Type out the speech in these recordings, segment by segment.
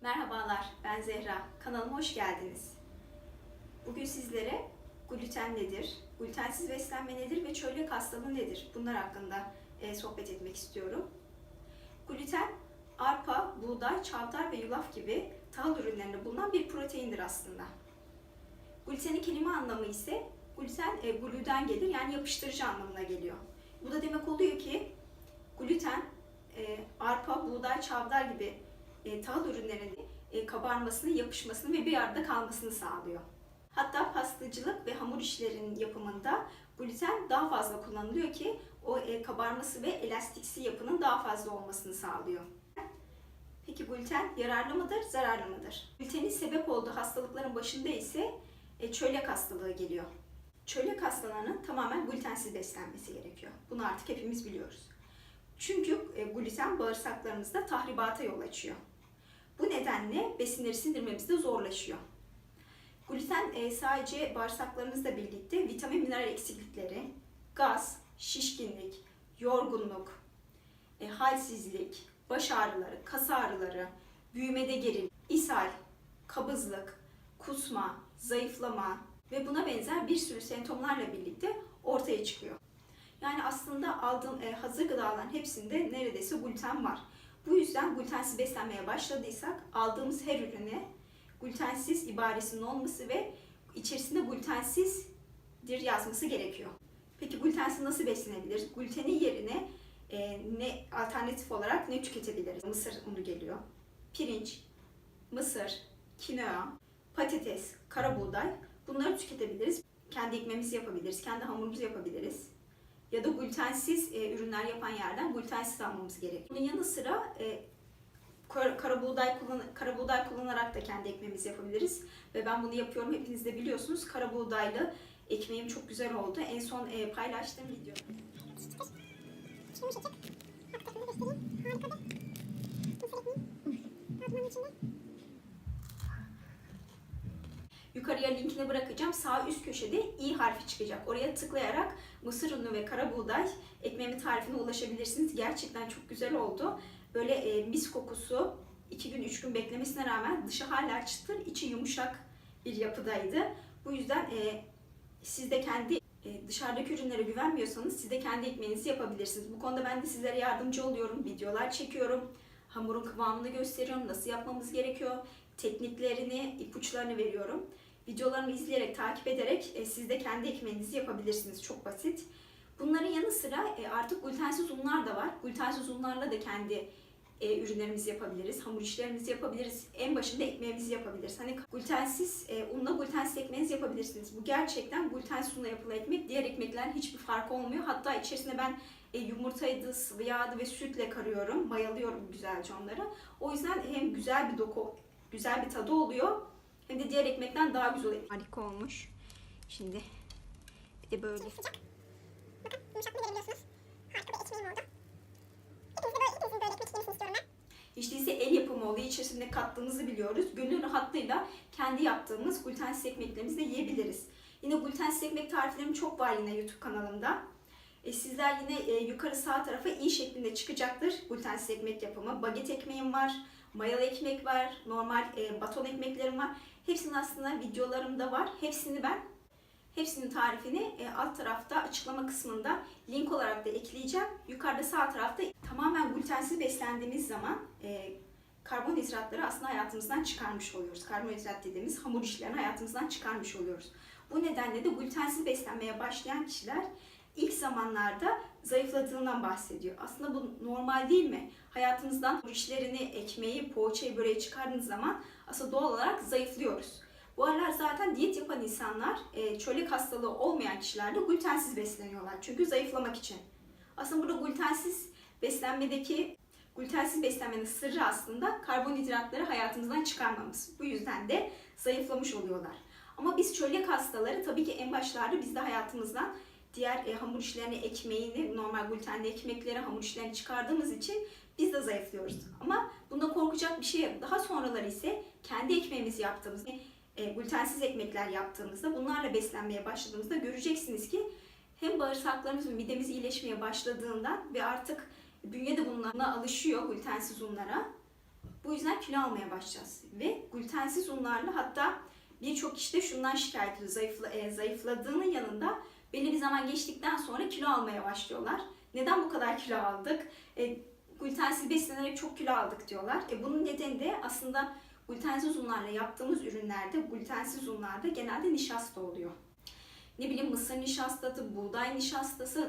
Merhabalar, ben Zehra. Kanalıma hoş geldiniz. Bugün sizlere gluten nedir, glutensiz beslenme nedir ve çölyak hastalığı nedir? Bunlar hakkında sohbet etmek istiyorum. Gluten, arpa, buğday, çavdar ve yulaf gibi tahıl ürünlerinde bulunan bir proteindir aslında. Glutenin kelime anlamı ise glu'den gelir, yani yapıştırıcı anlamına geliyor. Bu da demek oluyor ki gluten, arpa, buğday, çavdar gibi tahıl ürünlerinin kabarmasını, yapışmasını ve bir arada kalmasını sağlıyor. Hatta pastacılık ve hamur işlerinin yapımında gluten daha fazla kullanılıyor ki o kabarması ve elastiksi yapının daha fazla olmasını sağlıyor. Peki gluten yararlı mıdır, zararlı mıdır? Glutenin sebep olduğu hastalıkların başında ise çölyak hastalığı geliyor. Çölyak hastalığının tamamen glutensiz beslenmesi gerekiyor. Bunu artık hepimiz biliyoruz. Çünkü gluten bağırsaklarımızda tahribata yol açıyor. Bu nedenle besinleri sindirmemizde zorlaşıyor. Gluten sadece bağırsaklarımızla birlikte vitamin mineral eksiklikleri, gaz, şişkinlik, yorgunluk, halsizlik, baş ağrıları, kas ağrıları, büyümede gerilim, ishal, kabızlık, kusma, zayıflama ve buna benzer bir sürü semptomlarla birlikte ortaya çıkıyor. Yani aslında hazır gıdaların hepsinde neredeyse gluten var. Bu yüzden glutensiz beslenmeye başladıysak aldığımız her ürüne glutensiz ibaresinin olması ve içerisinde glutensizdir yazması gerekiyor. Peki glutensiz nasıl beslenebiliriz? Glutenin yerine ne alternatif olarak ne tüketebiliriz? Mısır unu geliyor. Pirinç, mısır, kinoa, patates, kara buğday, bunları tüketebiliriz. Kendi ekmeğimizi yapabiliriz, kendi hamurumuzu yapabiliriz. Ya da glutensiz ürünler yapan yerden glutensiz almamız gerekiyor. Bunun yanı sıra kara buğday kullanarak da kendi ekmeğimizi yapabiliriz. Ve ben bunu yapıyorum. Hepiniz de biliyorsunuz. Kara buğdaylı ekmeğim çok güzel oldu. En son paylaştığım video. Yukarıya linkini bırakacağım. Sağ üst köşede i harfi çıkacak. Oraya tıklayarak mısır unu ve kara buğday ekmeğimin tarifine ulaşabilirsiniz. Gerçekten çok güzel oldu. Böyle mis kokusu, 2 gün 3 gün beklemesine rağmen dışı hala çıtır, içi yumuşak bir yapıdaydı. Bu yüzden siz de kendi dışarıdaki ürünlere güvenmiyorsanız siz de kendi ekmeğinizi yapabilirsiniz. Bu konuda ben de sizlere yardımcı oluyorum. Videolar çekiyorum. Hamurun kıvamını gösteriyorum. Nasıl yapmamız gerekiyor? Tekniklerini, ipuçlarını veriyorum. Videolarımı izleyerek, takip ederek siz de kendi ekmeğinizi yapabilirsiniz. Çok basit. Bunların yanı sıra artık glutensiz unlar da var. Glutensiz unlarla da kendi ürünlerimizi yapabiliriz. Hamur işlerimizi yapabiliriz. En başında ekmeğimizi yapabiliriz. Hani glutensiz unla glutensiz ekmeğinizi yapabilirsiniz. Bu gerçekten glutensiz unla yapılan ekmek diğer ekmeklerin hiçbir farkı olmuyor. Hatta içerisine ben yumurtaydı, sıvı yağdı ve sütle karıyorum. Mayalıyorum güzelce onları. O yüzden hem güzel bir doku, güzel bir tadı oluyor. Hem de diğer ekmekten daha güzel oluyor. Harika olmuş. Şimdi bir de böyle. Sıcak. Bakın yumuşaklığını görebiliyorsunuz. Harika bir ekmeğim oldu. Hepinizin böyle ekmek yemesini istiyorum ben. İşte ise el yapımı oluyor. İçerisinde kattığımızı biliyoruz. Gönül rahatlığıyla kendi yaptığımız glutensiz ekmeklerimizi de yiyebiliriz. Yine glutensiz ekmek tariflerim çok var yine YouTube kanalımda. Sizler yine yukarı sağ tarafa i şeklinde çıkacaktır glutensiz ekmek yapımı. Baget ekmeğim var, mayalı ekmek var, normal baton ekmeklerim var. Hepsinin aslında videolarımda var. Hepsinin tarifini alt tarafta açıklama kısmında link olarak da ekleyeceğim. Yukarıda sağ tarafta tamamen glutensiz beslendiğimiz zaman karbonhidratları aslında hayatımızdan çıkarmış oluyoruz. Karbonhidrat dediğimiz hamur işlerini hayatımızdan çıkarmış oluyoruz. Bu nedenle de glutensiz beslenmeye başlayan kişiler ilk zamanlarda zayıfladığından bahsediyor. Aslında bu normal değil mi? Hayatımızdan hamur işlerini, ekmeği, poğaçayı, böreği çıkardığınız zaman aslında doğal olarak zayıflıyoruz. Bu aralar zaten diyet yapan insanlar, çölyak hastalığı olmayan kişiler de glutensiz besleniyorlar. Çünkü zayıflamak için. Aslında burada glutensiz beslenmenin sırrı aslında karbonhidratları hayatımızdan çıkarmamız. Bu yüzden de zayıflamış oluyorlar. Ama biz çölyak hastaları tabii ki en başlarda biz de hayatımızdan diğer hamur işlerini, ekmeğini, normal glutenli ekmekleri, hamur işlerini çıkardığımız için biz de zayıflıyoruz. Ama bunda korkacak bir şey yok. Daha sonraları ise kendi ekmeğimizi yaptığımız, glutensiz ekmekler yaptığımızda, bunlarla beslenmeye başladığımızda göreceksiniz ki hem bağırsaklarımız ve midemiz iyileşmeye başladığından ve artık bünye de bunlara alışıyor, glutensiz unlara. Bu yüzden kilo almaya başlayacağız. Ve glutensiz unlarla hatta birçok kişi de şundan şikayet ediyor. Zayıfladığının yanında belli bir zaman geçtikten sonra kilo almaya başlıyorlar. Neden bu kadar kilo aldık? Glutensiz beslenerek çok kilo aldık diyorlar. Bunun nedeni de aslında glutensiz unlarla yaptığımız ürünlerde, glutensiz unlarda genelde nişasta oluyor. Ne bileyim mısır nişastası, buğday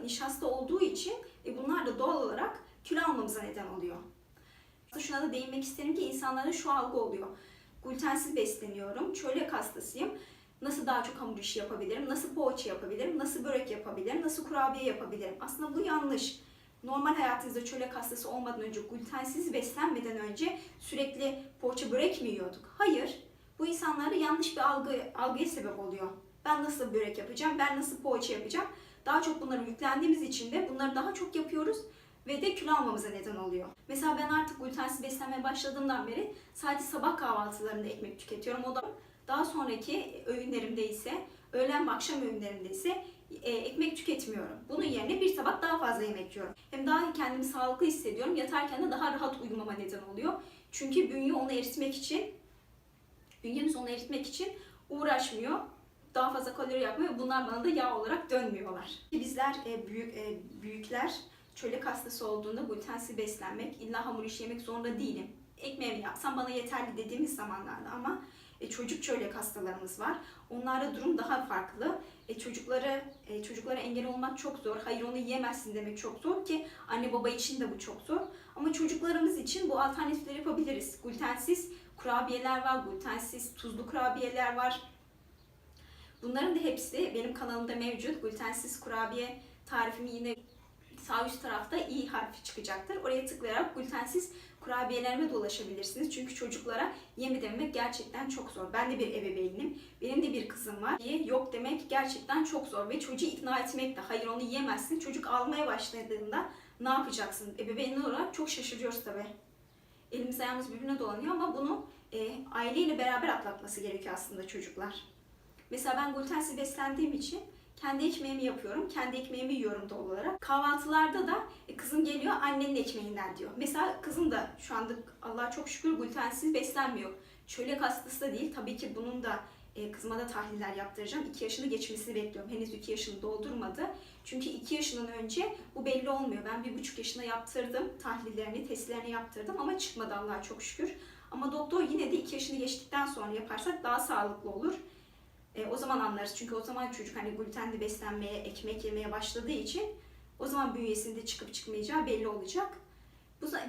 nişasta olduğu için bunlar da doğal olarak kilo almamıza neden oluyor. Şuna da değinmek isterim ki insanlarda şu algı oluyor. Glutensiz besleniyorum, çölyak hastasıyım. Nasıl daha çok hamur işi yapabilirim, nasıl poğaça yapabilirim, nasıl börek yapabilirim, nasıl kurabiye yapabilirim? Aslında bu yanlış. Normal hayatınızda çölyak hastası olmadan önce, glutensiz beslenmeden önce sürekli poğaça börek mi yiyorduk? Hayır. Bu insanlara yanlış bir algıya sebep oluyor. Ben nasıl börek yapacağım, ben nasıl poğaça yapacağım? Daha çok bunları yüklendiğimiz için de bunları daha çok yapıyoruz ve de kilo almamıza neden oluyor. Mesela ben artık glutensiz beslenmeye başladığımdan beri sadece sabah kahvaltılarında ekmek tüketiyorum. O da daha sonraki öğünlerimde ise, öğlen ve akşam öğünlerimde ise ekmek tüketmiyorum. Bunun yerine bir tabak daha fazla yemek yiyorum. Hem daha kendimi sağlıklı hissediyorum. Yatarken de daha rahat uyumama neden oluyor. Çünkü bünyemiz onu eritmek için uğraşmıyor. Daha fazla kalori yakmıyor ve bunlar bana da yağ olarak dönmüyorlar. Bizler büyükler çölyak hastası olduğunda glutensiz beslenmek, illa hamur işi yemek zorunda değilim. Ekmeğimi yapsam bana yeterli dediğimiz zamanlarda ama çocuk çölyak hastalarımız var. Onlarda durum daha farklı. Çocuklara engel olmak çok zor. Hayır onu yiyemezsin demek çok zor ki anne baba için de bu çok zor. Ama çocuklarımız için bu alternatifleri yapabiliriz. Glutensiz kurabiyeler var, glutensiz tuzlu kurabiyeler var. Bunların da hepsi benim kanalımda mevcut. Glutensiz kurabiye tarifimi yine sağ üst tarafta i harfi çıkacaktır. Oraya tıklayarak glutensiz kurabiyelerime de ulaşabilirsiniz. Çünkü çocuklara yeme demek gerçekten çok zor. Ben de bir ebeveynim. Benim de bir kızım var. Yok demek gerçekten çok zor ve çocuğu ikna etmek de hayır onu yiyemezsin. Çocuk almaya başladığında ne yapacaksın? Ebeveynler olarak çok şaşırıyoruz tabii. Elimiz ayağımız birbirine dolanıyor ama bunu aileyle beraber atlatması gerekiyor aslında çocuklar. Mesela ben glutensiz beslendiğim için kendi ekmeğimi yapıyorum, kendi ekmeğimi yiyorum doğal olarak. Kahvaltılarda da kızım geliyor annenin ekmeğinden diyor. Mesela kızım da şu anda Allah'a çok şükür glutensiz beslenmiyor. Çölyak hastası da değil. Tabii ki bunun da kızıma da tahliller yaptıracağım. 2 yaşını geçmesini bekliyorum. Henüz 2 yaşını doldurmadı. Çünkü 2 yaşından önce bu belli olmuyor. Ben 1,5 yaşına yaptırdım. Tahlillerini, testlerini yaptırdım ama çıkmadı Allah'a çok şükür. Ama doktor yine de 2 yaşını geçtikten sonra yaparsak daha sağlıklı olur. O zaman anlarız. Çünkü o zaman çocuk hani glutenli beslenmeye, ekmek yemeye başladığı için o zaman bünyesinde çıkıp çıkmayacağı belli olacak.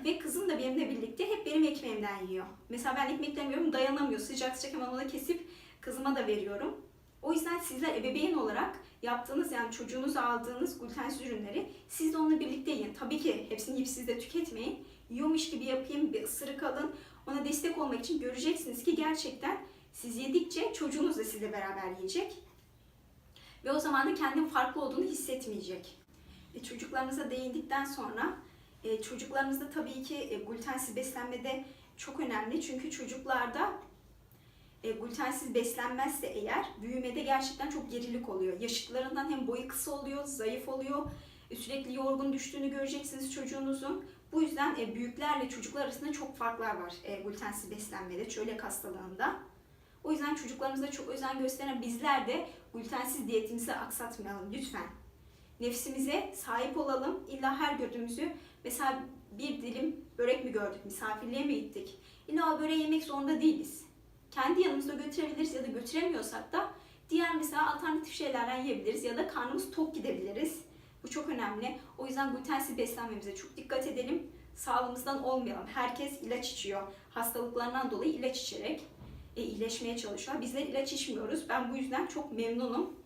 Ve kızım da benimle birlikte hep benim ekmeğimden yiyor. Mesela ben ekmekten yiyorum dayanamıyor. Sıcak sıcak hemen ona kesip kızıma da veriyorum. O yüzden sizler ebeveyn olarak yaptığınız yani çocuğunuza aldığınız glutensiz ürünleri siz de onunla birlikte yiyin. Tabii ki hepsini yiyip siz de tüketmeyin. Yiyormuş gibi yapayım, bir ısırık alın. Ona destek olmak için göreceksiniz ki gerçekten siz yedikçe çocuğunuz da sizle beraber yiyecek. Ve o zaman da kendinin farklı olduğunu hissetmeyecek. Çocuklarınıza değindikten sonra çocuklarınızda tabii ki glutensiz beslenmede çok önemli. Çünkü çocuklarda glutensiz beslenmezse eğer büyümede gerçekten çok gerilik oluyor. Yaşıtlarından hem boyu kısa oluyor, zayıf oluyor. Sürekli yorgun düştüğünü göreceksiniz çocuğunuzun. Bu yüzden büyüklerle çocuklar arasında çok farklar var glutensiz beslenmede, çölyak hastalığında. O yüzden çocuklarımıza çok özen gösteren bizler de glutensiz diyetimizi aksatmayalım lütfen. Nefsimize sahip olalım. İlla her gördüğümüzü mesela bir dilim börek mi gördük, misafirliğe mi gittik? İlla o böreği yemek zorunda değiliz. Kendi yanımızda götürebiliriz ya da götüremiyorsak da diğer mesela alternatif şeylerden yiyebiliriz ya da karnımız tok gidebiliriz. Bu çok önemli. O yüzden glutensiz beslenmemize çok dikkat edelim. Sağlığımızdan olmayalım. Herkes ilaç içiyor. Hastalıklarından dolayı ilaç içerek iyileşmeye çalışıyor. Bizler ilaç içmiyoruz. Ben bu yüzden çok memnunum.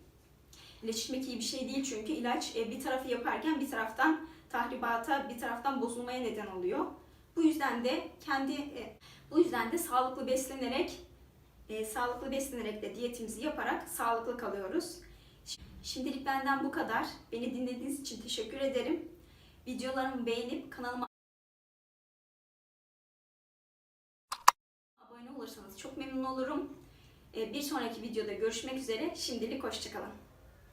İlaç içmek iyi bir şey değil çünkü ilaç bir tarafı yaparken bir taraftan tahribata, bir taraftan bozulmaya neden oluyor. Bu yüzden de sağlıklı beslenerek de diyetimizi yaparak sağlıklı kalıyoruz. Şimdilik benden bu kadar. Beni dinlediğiniz için teşekkür ederim. Videolarımı beğenip kanalıma abone olursanız çok memnun olurum. Bir sonraki videoda görüşmek üzere. Şimdilik hoşça kalın.